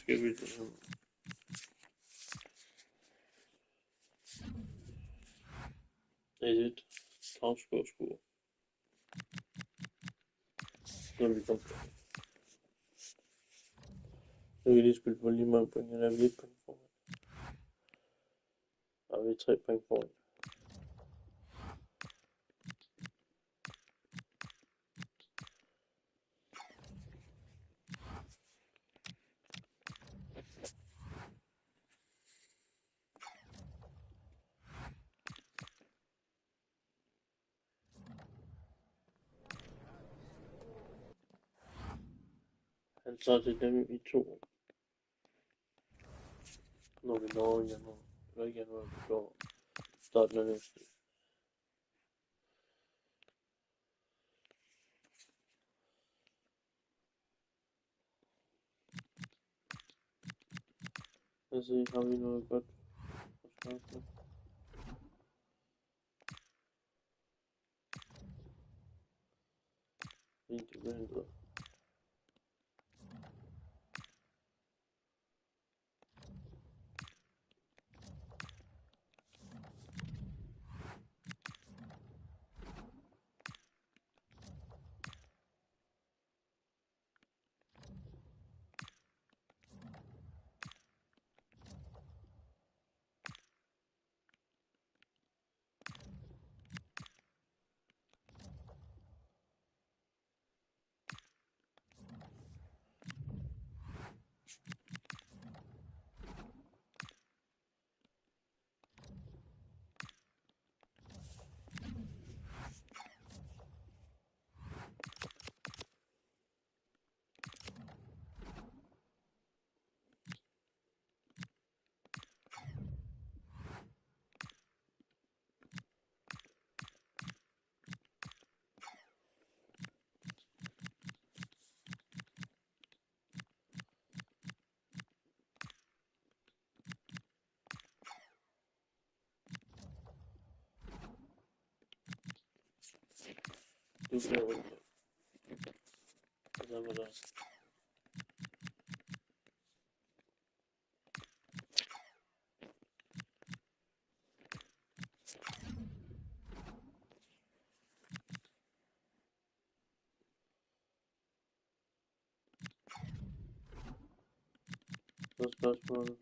skal vi det. Et travskovskur. Så vi kom på. Nu kan vi lige spille på lige mange point, eller er vi 1 point foran? Og vi er 3 point foran. Han tager til dem i 2. Når vi når i januar. Eller ikke januar, vi går starten af næste. Lad os se, har vi noget godt at starte med? Fint, det bliver hentet. Du bliver rundt. Og så var der. Så spørgsmålet.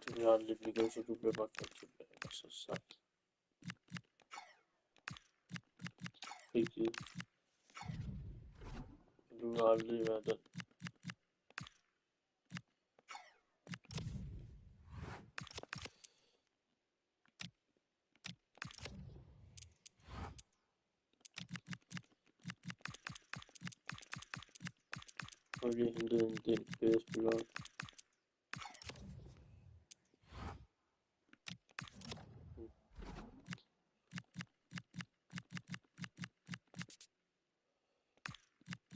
Du bliver aldrig blive god, så du bliver bare kaldt tilbage, og så sagt. Rigtigt. Du vil aldrig være den. Og vi har hentet en del bedre spillere.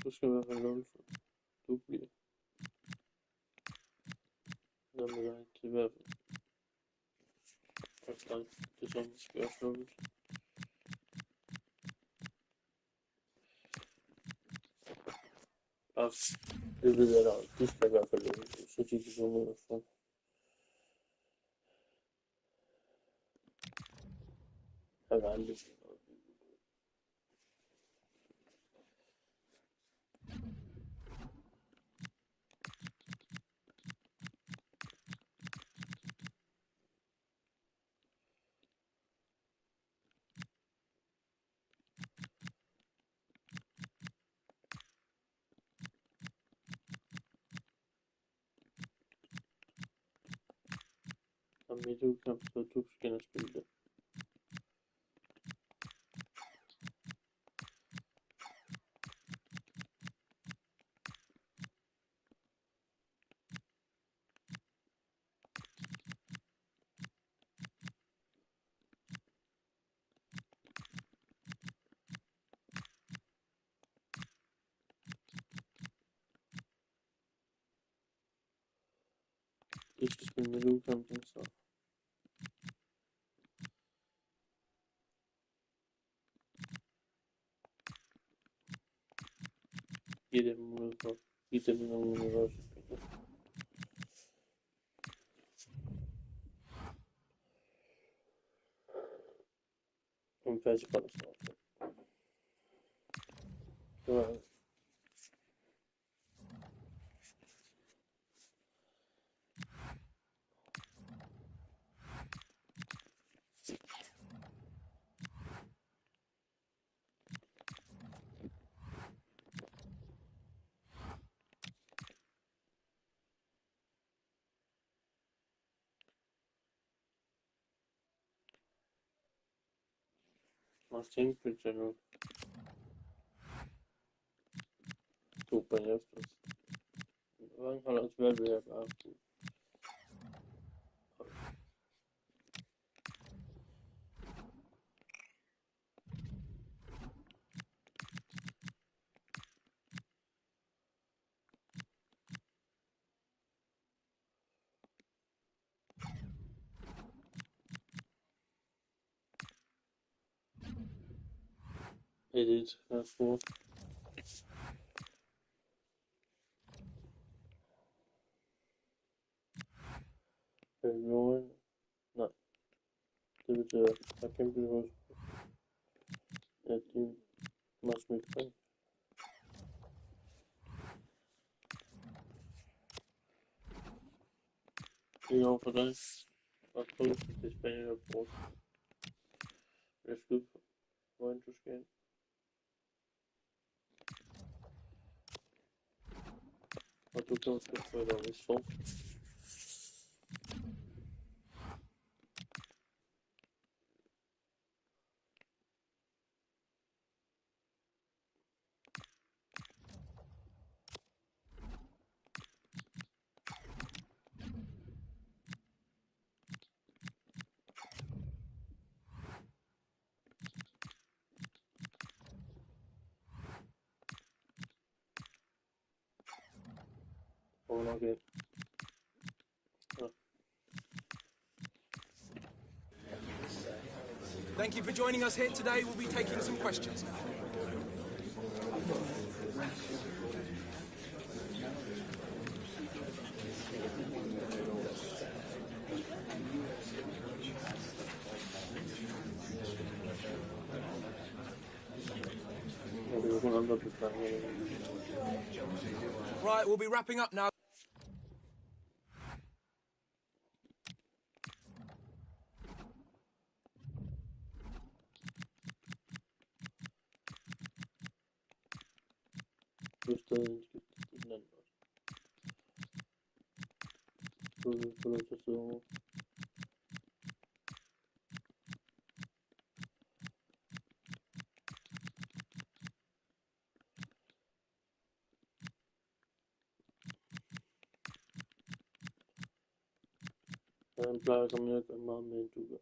Du skal i hvert fald låne for. Du bliver. Hvad med dig til hvert fald? Og start det som skal også lånes. Og det ved jeg da, de skal i hvert fald låne, så de kan komme ud og få. Jeg vil aldrig sige noget. Og midt udkamp, så du skal ind og spille det. vi skal spille med udekampen, så... Giv dem mulighed for. Giv dem nogle muligheder også. En fast bold snart. Det var Martin Pitcher nu. 2 point efter. Han har også været ved at bare... Edit, jeg tror. Perioden. Nej. Det betyder, at jeg kan blive hos. At de må smide point. Det er over for dig. Og prøv at det spændende at bruge. Jeg skal hvordan du skal ind. Og du kan også få et over i sov. Okay. Thank you for joining us here today. We'll be taking some questions now. Right, we'll be wrapping up now. Han plejer at komme ned og gøre meget mere end du gør.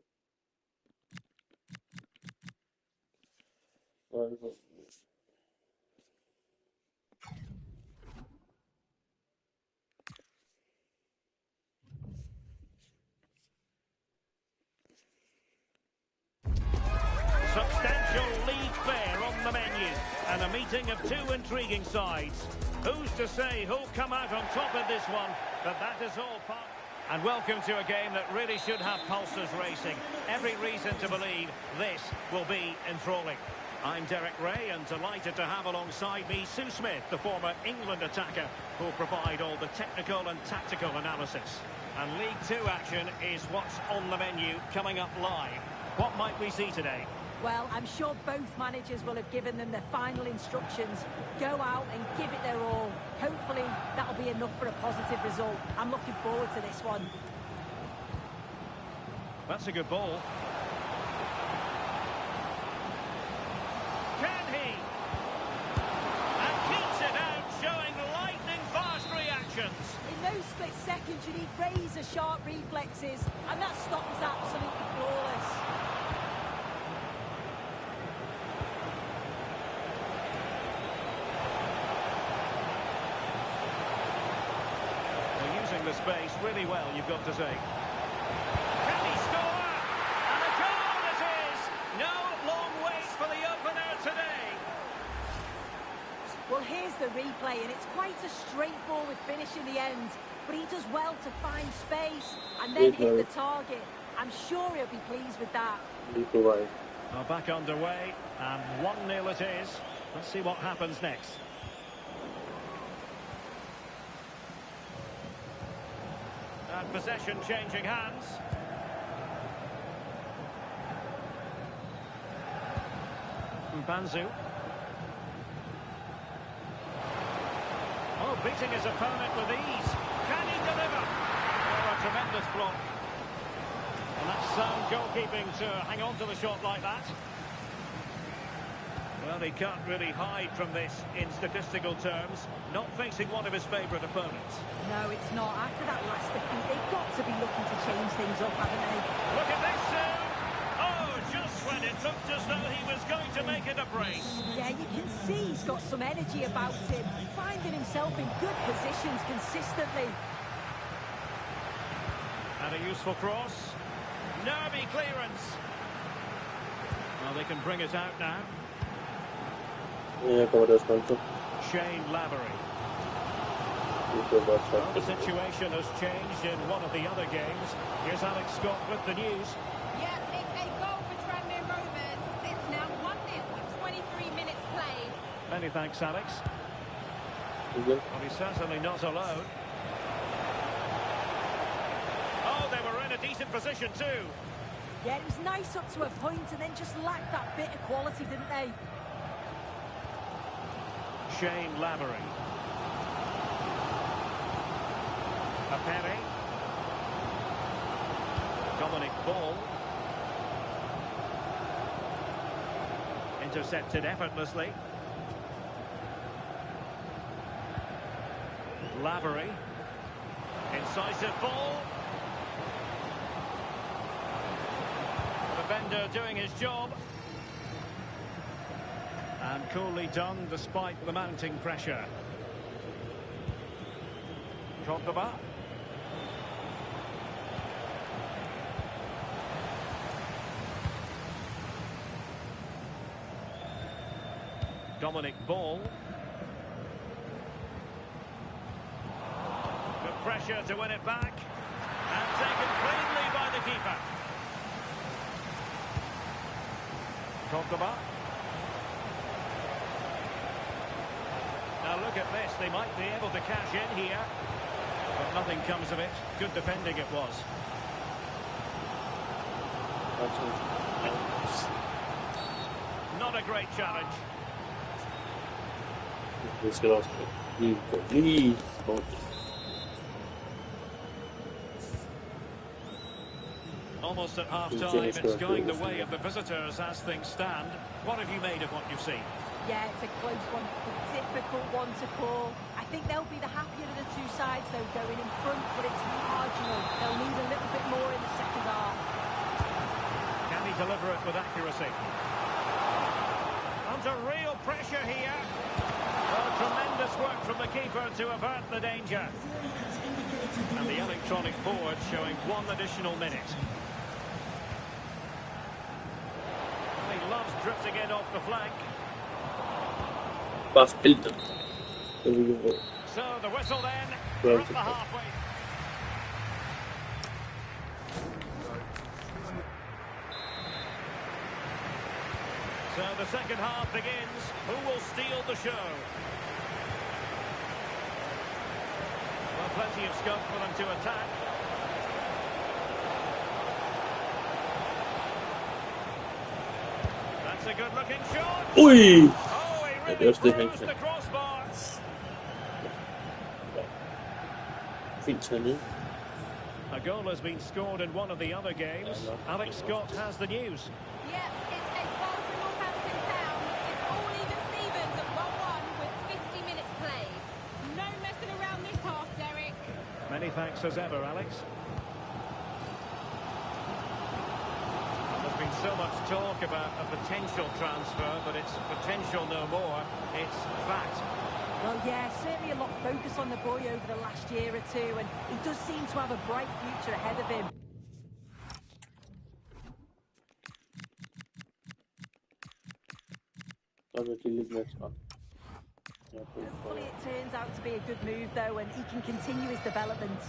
Substantial league fare on the menu and a meeting of two intriguing sides. Who's to say who'll come out on top of this one, but that is all part... And welcome to a game that really should have pulses racing. Every reason to believe this will be enthralling. I'm Derek Ray and delighted to have alongside me Sue Smith, the former England attacker, who'll provide all the technical and tactical analysis. And League Two action is what's on the menu coming up live. What might we see today? Well, I'm sure both managers will have given them their final instructions. Go out and give it their all. Hopefully, that'll be enough for a positive result. I'm looking forward to this one. That's a good ball. Can he? And keeps it out, showing lightning-fast reactions. In those split seconds, you need razor-sharp reflexes, and that stop was absolutely flawless. the space really well, you've got to say. Can he score? And a goal it is! No long wait for the opener today. Well, here's the replay, and it's quite a straightforward finish in the end. But he does well to find space and then hit the target. I'm sure he'll be pleased with that. Well, Back underway, and 1-0 it is. Let's see what happens next. And possession changing hands. Mpanzu. Oh, beating his opponent with ease. Can he deliver? Oh, a tremendous block. And that's sound goalkeeping to hang on to the shot like that. Well, he can't really hide from this in statistical terms. Not facing one of his favourite opponents. No, it's not. After that last defeat, they've got to be looking to change things up, haven't they? Look at this soon. Oh, just when it looked as though he was going to make it a brace. Yeah, you can see he's got some energy about him, finding himself in good positions consistently. And a useful cross. Nervy clearance. Well, they can bring it out now. como descanso. Shane Lavery. Well, Well, the situation has changed in one of the other games. Here's Alex Scott with the news. Yeah, it's a goal for Tranmere Rovers. It's now 1-0 with 23 minutes played. Many thanks, Alex. Well, he's certainly not alone. Oh, they were in a decent position too. Yeah, it was nice up to a point and then just lacked that bit of quality, didn't they? Shane Lavery. Aperi. Dominic Ball. Intercepted effortlessly. Lavery. Incisive ball. Defender doing his job. And coolly done despite the mounting pressure. Cordoba. Dominic Ball. Good pressure to win it back. And taken cleanly by the keeper. Cordoba. Now look at this, they might be able to cash in here. But nothing comes of it. Good defending it was. Not a great challenge. Almost at half-time, it's going the way of the visitors as things stand. What have you made of what you've seen? Yeah, it's a close one, a difficult one to call. I think they'll be the happier of the two sides, though, going in front, but it's marginal. They'll need a little bit more in the second half. Can he deliver it with accuracy? Under real pressure here. Well, tremendous work from the keeper to avert the danger. And the electronic board showing 1 additional minute. He loves drifting in off the flank. Fast Hilton. So the whistle then, we're at the halfway. So the second half begins. Who will steal the show? Well, plenty of scope for them to attack. That's a good-looking shot. Ui! Oh, he Ja, really das ist throws the crossbar. Fint Tony. A goal has been scored in one of the other games. Alex Scott has the news. Yeah, it's a goal for Northampton Town. It's all even Stevens at 1-1 with 50 minutes played. No messing around this half, Derek. Many thanks as ever, Alex. There's been so much talk about a potential transfer, but it's potential no more. It's fact. Well, yeah, certainly a lot of focus on the boy over the last year or two, and he does seem to have a bright future ahead of him. Hopefully it turns out to be a good move, though, and he can continue his development.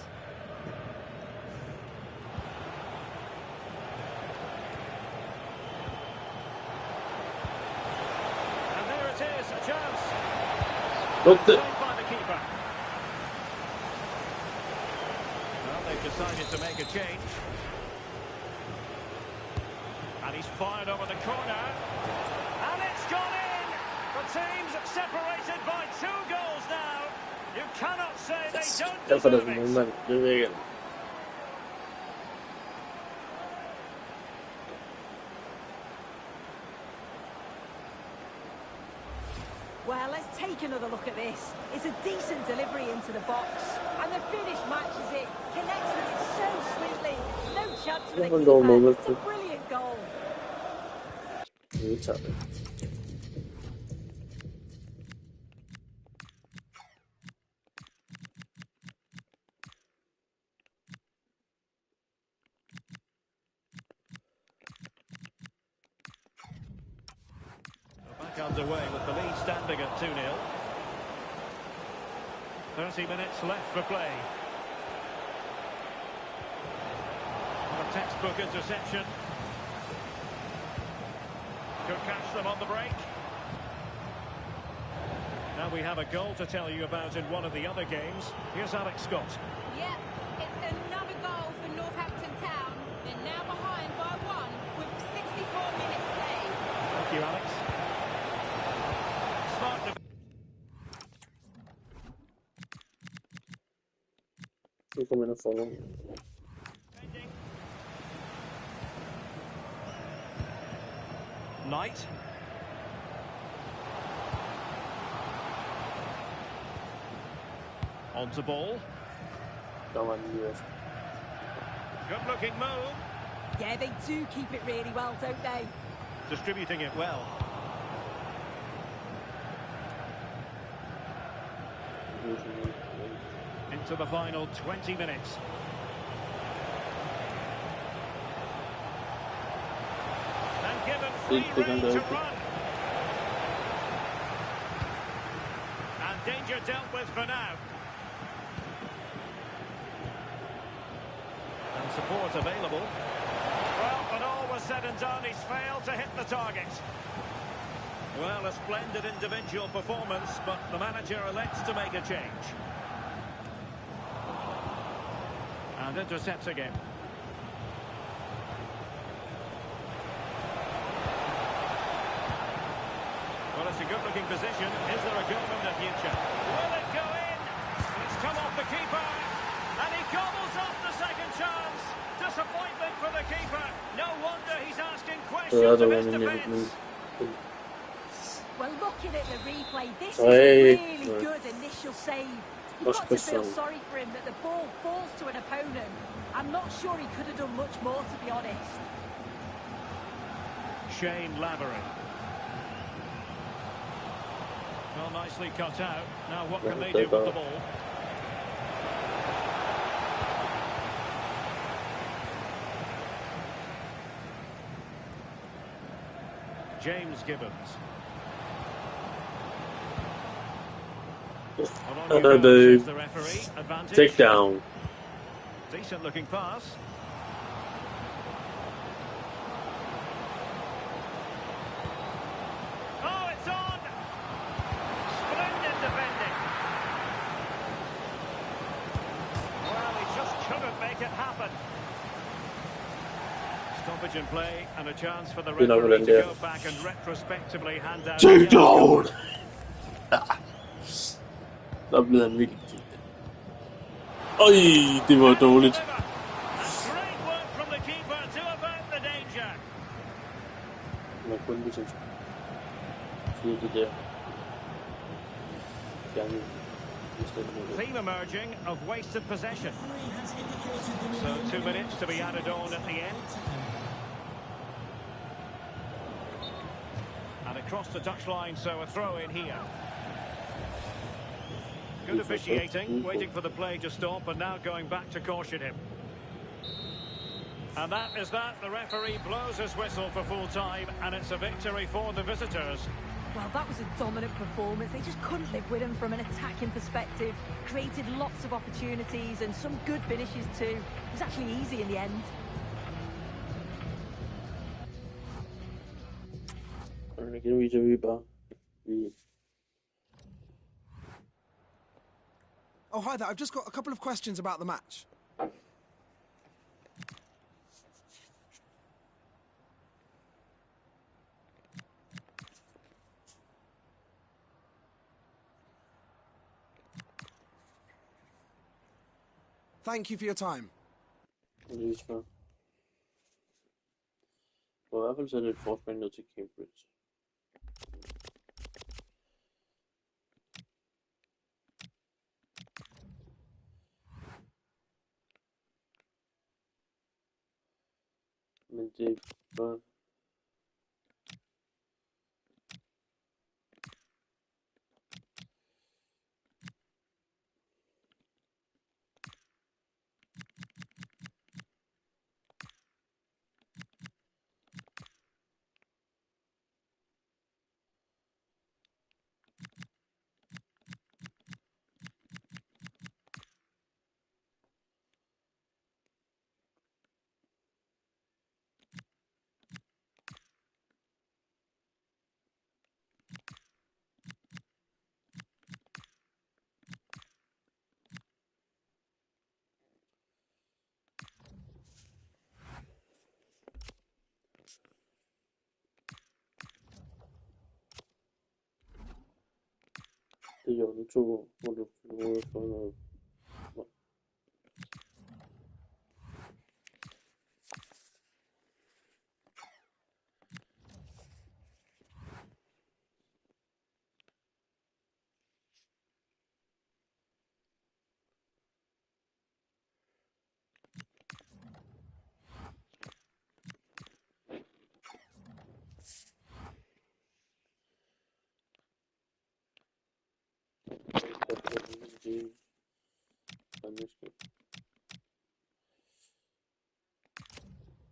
And there it is, a chance. Looked it. Saved by the keeper. Well, they've decided to make a change. And he's fired over the corner. And it's gone in! The team's separated by 2 goals now. You cannot say they don't deserve it. Well, let's take another look at this. It's a decent delivery into the box, and the finish matches it. Connects with it so sweetly. No chance for the keeper. It's a brilliant goal. Back underway with the lead standing at 2-0. 30 minutes left for play. A textbook interception. Could catch them on the break. Now we have a goal to tell you about in one of the other games. Here's Alex Scott. Yep, it's another goal for Northampton Town. They're now behind by 1 with 64 minutes played. Thank you, Alex. Smart defense. Knight. Onto ball. Good looking move. Yeah, they do keep it really well, don't they? Distributing it well. Into the final 20 minutes. And given free rein to run. And danger dealt with for now. And support available. Well, when all was said and done, he's failed to hit the target. Well, a splendid individual performance, but the manager elects to make a change. And intercepts again. Well, it's a good-looking position. Is there a goal in the future? Will it go in? It's come off the keeper. And he gobbles up the second chance. Disappointment for the keeper. No wonder he's asking questions of his defence. Well, looking at the replay, this is a really good initial save. You've got to feel sorry for him that the ball falls to an opponent. I'm not sure he could have done much more, to be honest. Shane Lavery. Well, nicely cut out. Now what can they do with the ball? James Gibbons. Take down. Decent looking pass. Oh, it's on! Splendid defending. Well, he just couldn't make it happen. Stoppage in play and a chance for the referee to go back and retrospectively hand out. Take down! Der blev han virkelig til. Øj, det var dårligt. Great work from the keeper to avert the danger. Man kunne ligesom sige det der. Theme emerging of wasted possession. So 2 minutes to be added on at the end. And across the touchline, so a throw in here. Good officiating, waiting for the play to stop and now going back to caution him. And that is that. The referee blows his whistle for full time, and it's a victory for the visitors. Well, that was a dominant performance. They just couldn't live with him from an attacking perspective. Created lots of opportunities and some good finishes too. It was actually easy in the end. Oh, hi there. I've just got a couple of questions about the match. Thank you for your time. Og i hvert fald så er det et forspring ned til Cambridge. Men det er bare... Det gjorde du 2 år, hvor du kunne få noget.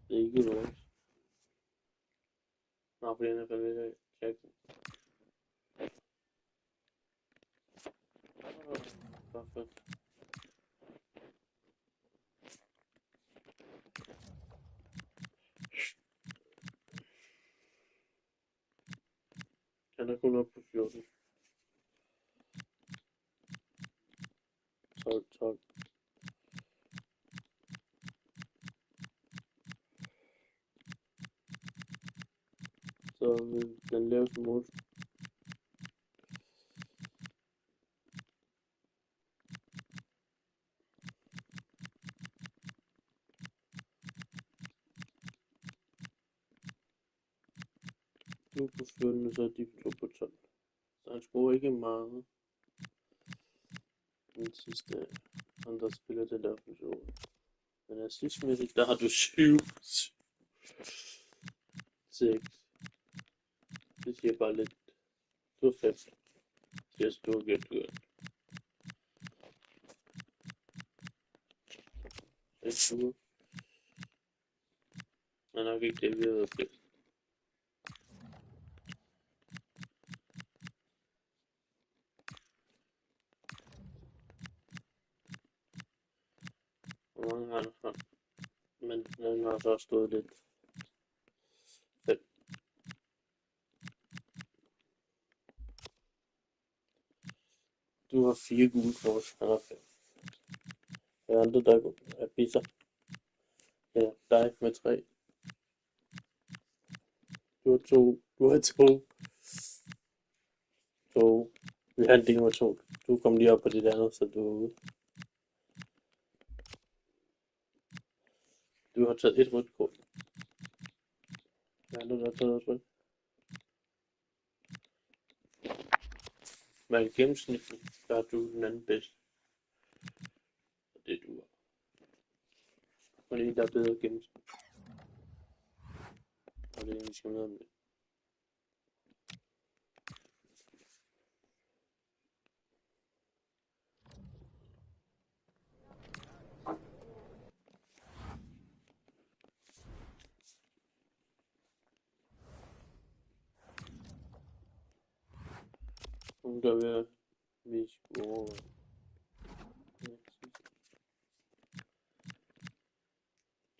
Det er ikke vores. Nå, fordi han er faldet af Jackson. Bare fedt. Han er kun oppe på 14. 12. Så den laveste mål. Du er på 14, og så er de 2 på 12. Så han scorer ikke meget. Den sidste andre spiller det der offensiv. Men assistmæssigt, der har du 7. 6. Det siger bare lidt. Du er 5. Yes, du er good. Det er men nok ikke det, vi har været bedst. Hvor mange har han fra? Men den har så stået lidt. 5. Du har 4 gule kort, han har 5. Der er andre, der er bisser. Ja, dig med 3. Du har 2. Du har 2. 2. Vi har en del med 2. Du kom lige op på dit andet, så du er ude. Du har taget et rødt kort. Der er andre, der har taget et rødt. Men gennemsnitligt, der er du den anden bedste. Og det er du. Og det er der er bedre gennemsnit. Og det er vi skal med om det. Nogen der vil vi skulle overveje.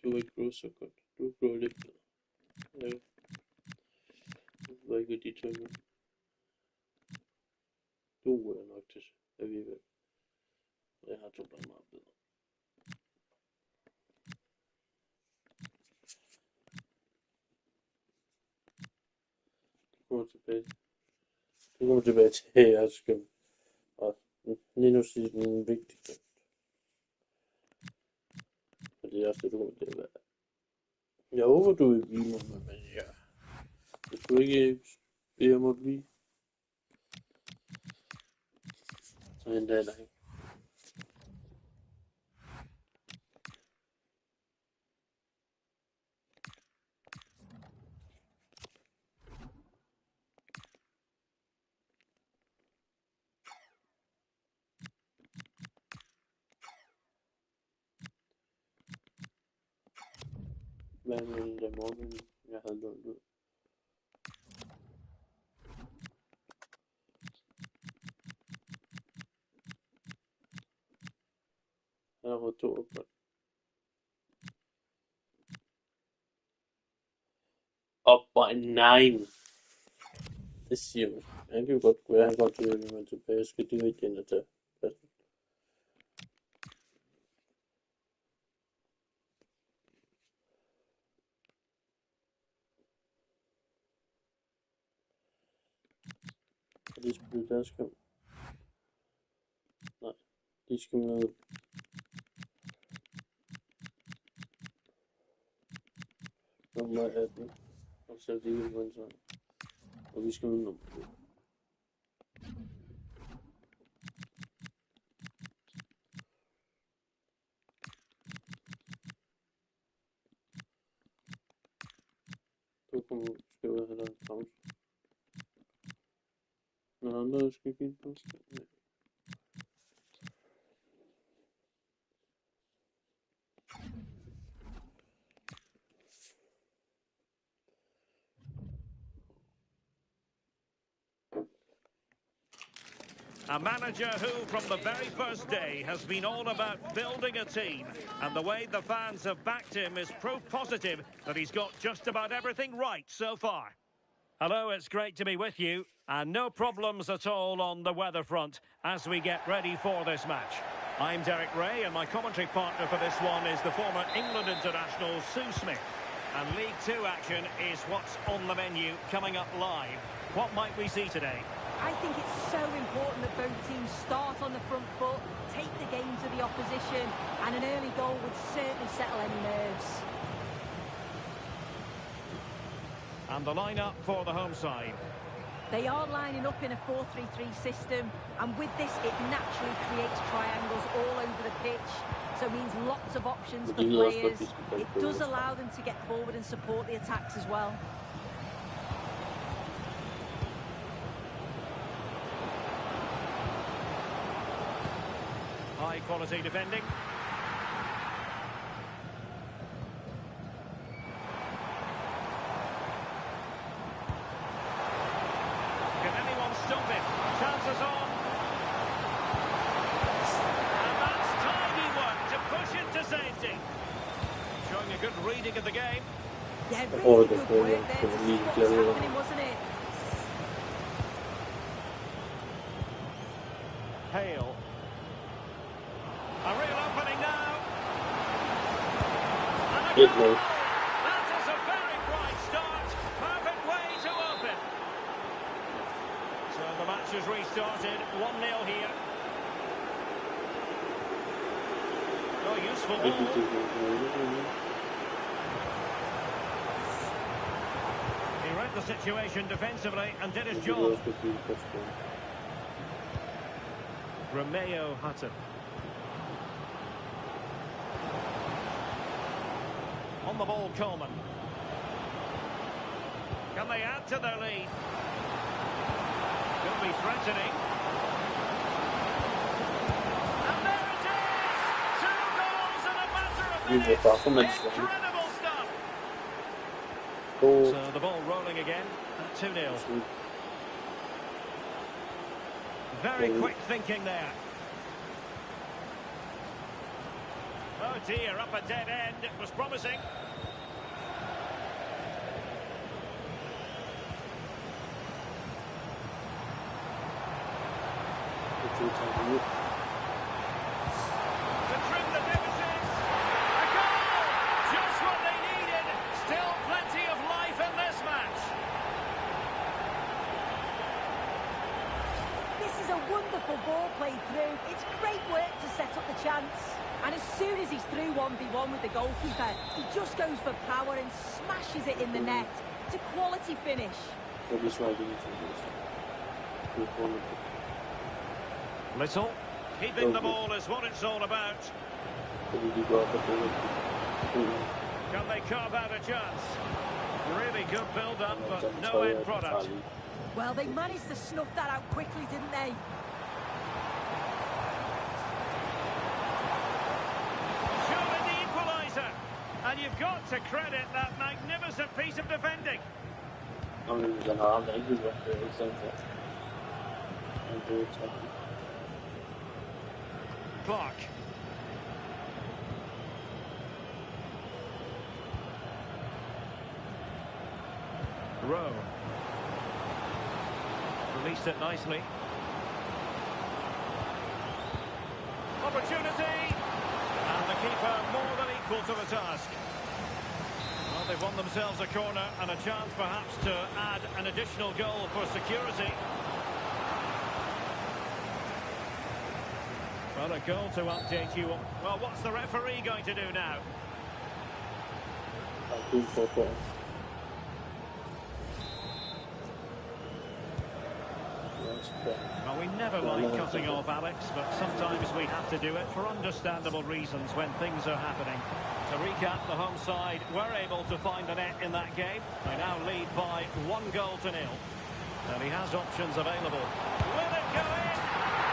Du er ikke gået så godt. Du er gået lidt bedre. Ja. Jeg ved ikke, de to med. Du er nok til alligevel. Jeg har to, der er meget bedre. Du kommer tilbage til her, skal og lige nu siger den vigtigste. Og det er også det, du kommer til at være. Jeg håber, du vil blive med mig, men ja. Hvis du ikke beder mig at blive, så henter jeg dig. Hvad med den der morgen, jeg havde lånt ud? Jeg har fået 2 ophold. By 9. Det siger man. Han kan jo godt være, han godt vil vende mig tilbage. Jeg skal direkte ind og tage pladsen. Og de skal blive deres kamp. Nej, de skal med. Nummer 18. Og så er de ikke på en sådan. Og vi skal med nummer 2. Skal vi have der en pause. Når andre skal give på. Ja. A manager who, from the very first day, has been all about building a team. And the way the fans have backed him is proof positive that he's got just about everything right so far. Hello, it's great to be with you. And no problems at all on the weather front as we get ready for this match. I'm Derek Ray, and my commentary partner for this one is the former England international Sue Smith. And League Two action is what's on the menu coming up live. What might we see today? I think it's so important that both teams start on the front foot, take the game to the opposition, and an early goal would certainly settle any nerves. And the lineup for the home side. They are lining up in a 4-3-3 system, and with this it naturally creates triangles all over the pitch, so it means lots of options for players. It does allow them to get forward and support the attacks as well. High quality defending. Can anyone stop it? Chances on. And that's tidy work to push it to safety. Showing a good reading of the game. Yeah, really good work there to see what was happening, wasn't it? Hale. A real opening now. And a goal. That is a very bright start. Perfect way to open. So the match has restarted. 1-0 here. Oh, useful ball. He read the situation defensively and did his job. Romeo Hutton. On the ball, Coleman. Can they add to their lead? Could be threatening. And there it is! 2 goals in a matter of minutes. Incredible stuff. So the ball rolling again at 2-0. Very quick thinking there. Oh dear, up a dead end. It was promising. To trim the deficit. A goal! Just what they needed. Still plenty of life in this match. This is a wonderful ball played through. It's great work to set up the chance. And as soon as he's through 1v1 with the goalkeeper, he just goes for power and smashes it in the net. It's a quality finish. Little. Keeping the ball is what it's all about. Can they carve out a chance? Really good build-up, but no end product. Well, they managed to snuff that out quickly, didn't they? Surely the equaliser. And you've got to credit that magnificent piece of defending. Clark. Rowe. Released it nicely. Opportunity! And the keeper more than equal to the task. Well, they've won themselves a corner and a chance perhaps to add an additional goal for security. Well, a goal to update you. Well, what's the referee going to do now? Well, we never like cutting off, Alex, but sometimes we have to do it for understandable reasons when things are happening. To recap, the home side were able to find the net in that game. They now lead by 1-0. And he has options available. Will it go in?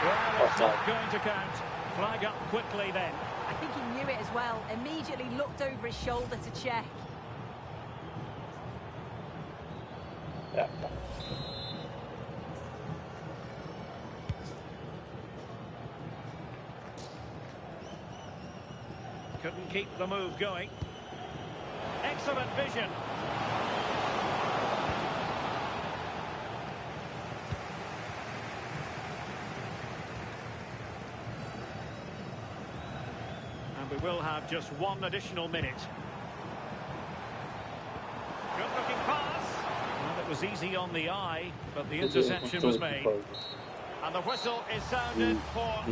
Well, it's not going to count. Flag up quickly then. I think he knew it as well. Immediately looked over his shoulder to check. Yeah. Couldn't keep the move going. Excellent vision. And we will have just one additional minute. Good looking pass. Well, it was easy on the eye, but the interception was made. And the whistle is sounded for...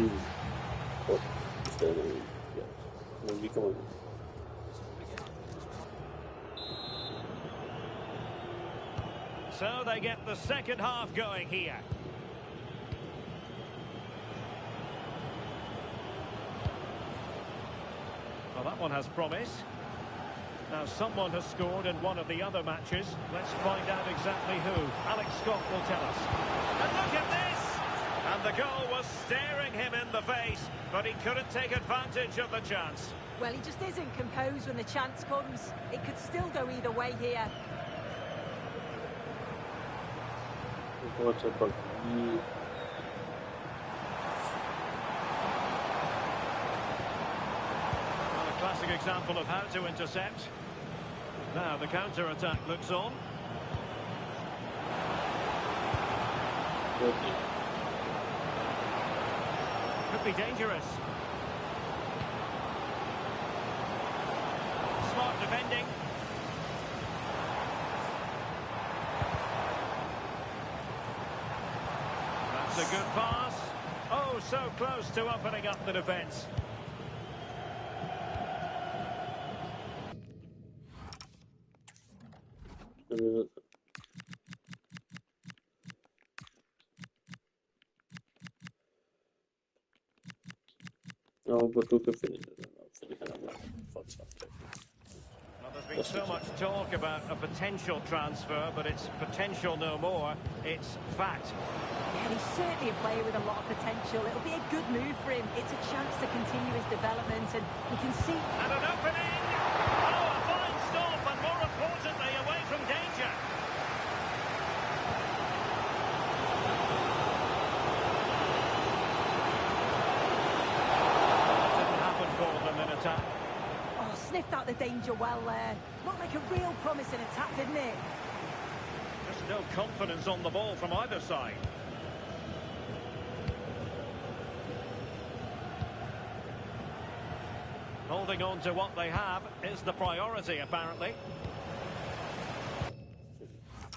So they get the second half going here. Well, that one has promise. Now, someone has scored in one of the other matches. Let's find out exactly who. Alex Scott will tell us. And look at this! And the goal was staring him in the face, but he couldn't take advantage of the chance. Well, he just isn't composed when the chance comes. It could still go either way here. Well, a classic example of how to intercept. Now the counter-attack looks on. Could be dangerous. Smart defending. That's a good pass. Oh, so close to opening up the defence. No, but tu che finita. Well, there's been so much talk about a potential transfer, but it's potential no more. It's fact. Yeah, he's certainly a player with a lot of potential. It'll be a good move for him. It's a chance to continue his development, and we can see... And an opening! Oh, a fine stop, and more importantly, away from danger. attack. Oh, sniffed out the danger well there. Looked like a real promising attack, didn't it? Just no confidence on the ball from either side. Holding on to what they have is the priority, apparently.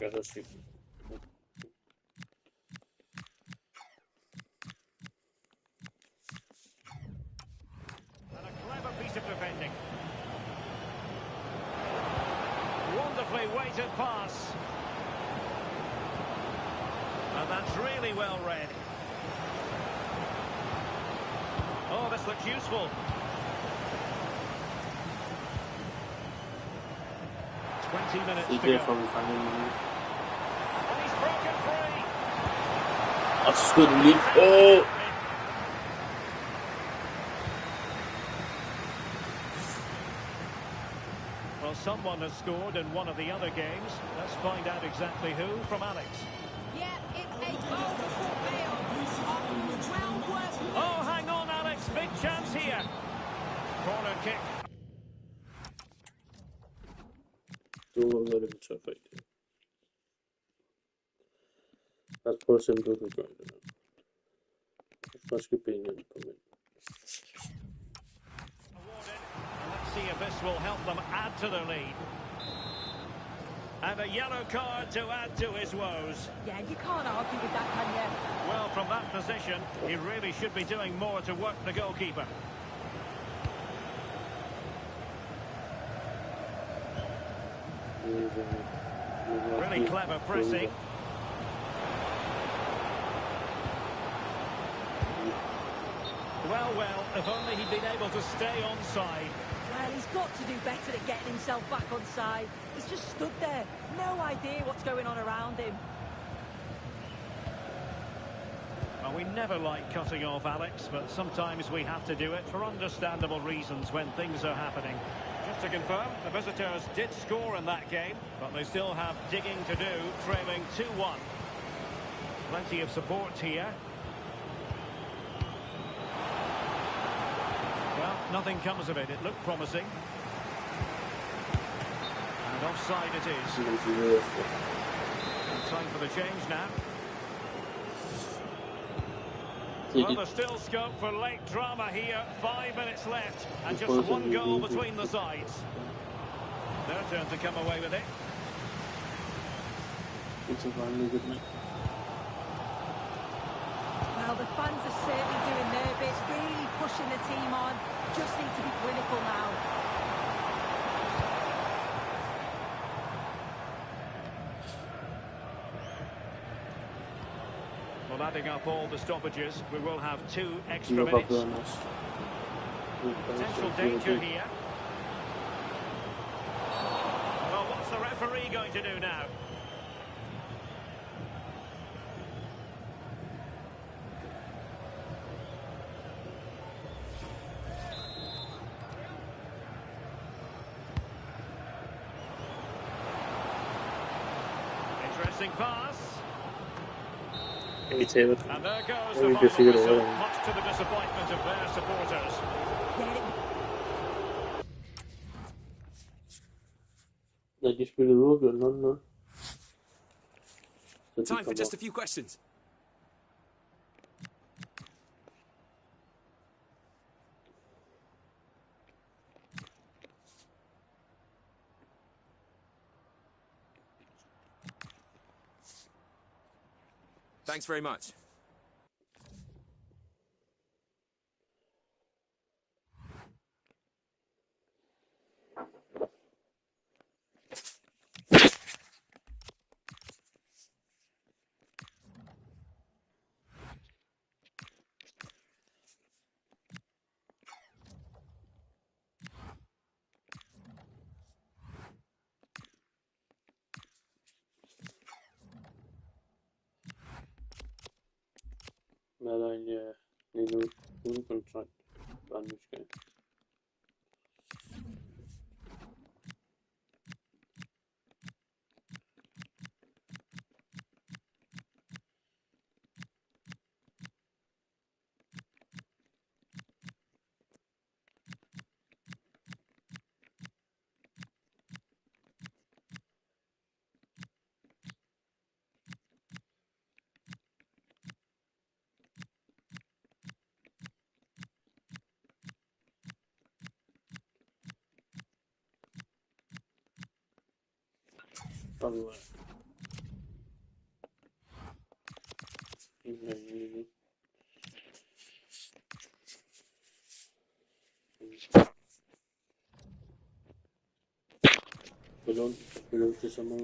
And a clever piece of defending. Wonderfully weighted pass. And that's really well read. Oh, this looks useful. 20 minutes to go. And he's broken free. That's good lead. Oh! Well, someone has scored in one of the other games. Let's find out exactly who from Alex. Yeah, it's a goal for Port Vale. Well worked. Oh, hang on, Alex. Big chance here. Corner kick. Böyle bir çapaydı. Az porsiyon durdu böyle. Başka bir yapamıyorum. Awarded. And let's see if this will help them add to their lead. And a yellow card to add to his woes. Yeah, you can't argue with that, can you? Well, from that position, he really should be doing more to work the goalkeeper. Really clever pressing. Well, if only he'd been able to stay onside. Well, he's got to do better at getting himself back on side. He's just stood there. No idea what's going on around him. Well, we never like cutting off Alex, but sometimes we have to do it for understandable reasons when things are happening. Just to confirm, the visitors did score in that game, but they still have digging to do, trailing 2-1. Plenty of support here. Well, nothing comes of it. It looked promising. And offside it is. Time for the change now. Well, there's still scope for late drama here. 5 minutes left. And just one goal between the sides. Their turn to come away with it. Well, the fans are certainly doing their bit, really pushing the team on. Just need to be clinical now. Well, adding up all the stoppages, we will have 2 extra minutes. Potential danger here. Well, what's the referee going to do now? Interesting pass. Evet, evet. And there goes Tabii the ki final figür whistle, var. much to the disappointment of their supporters. Da hiçbiri yok lan. Time for just a few questions. Thanks very much. Medalya. New contract. Vermişken. Allora. Quello ci siamo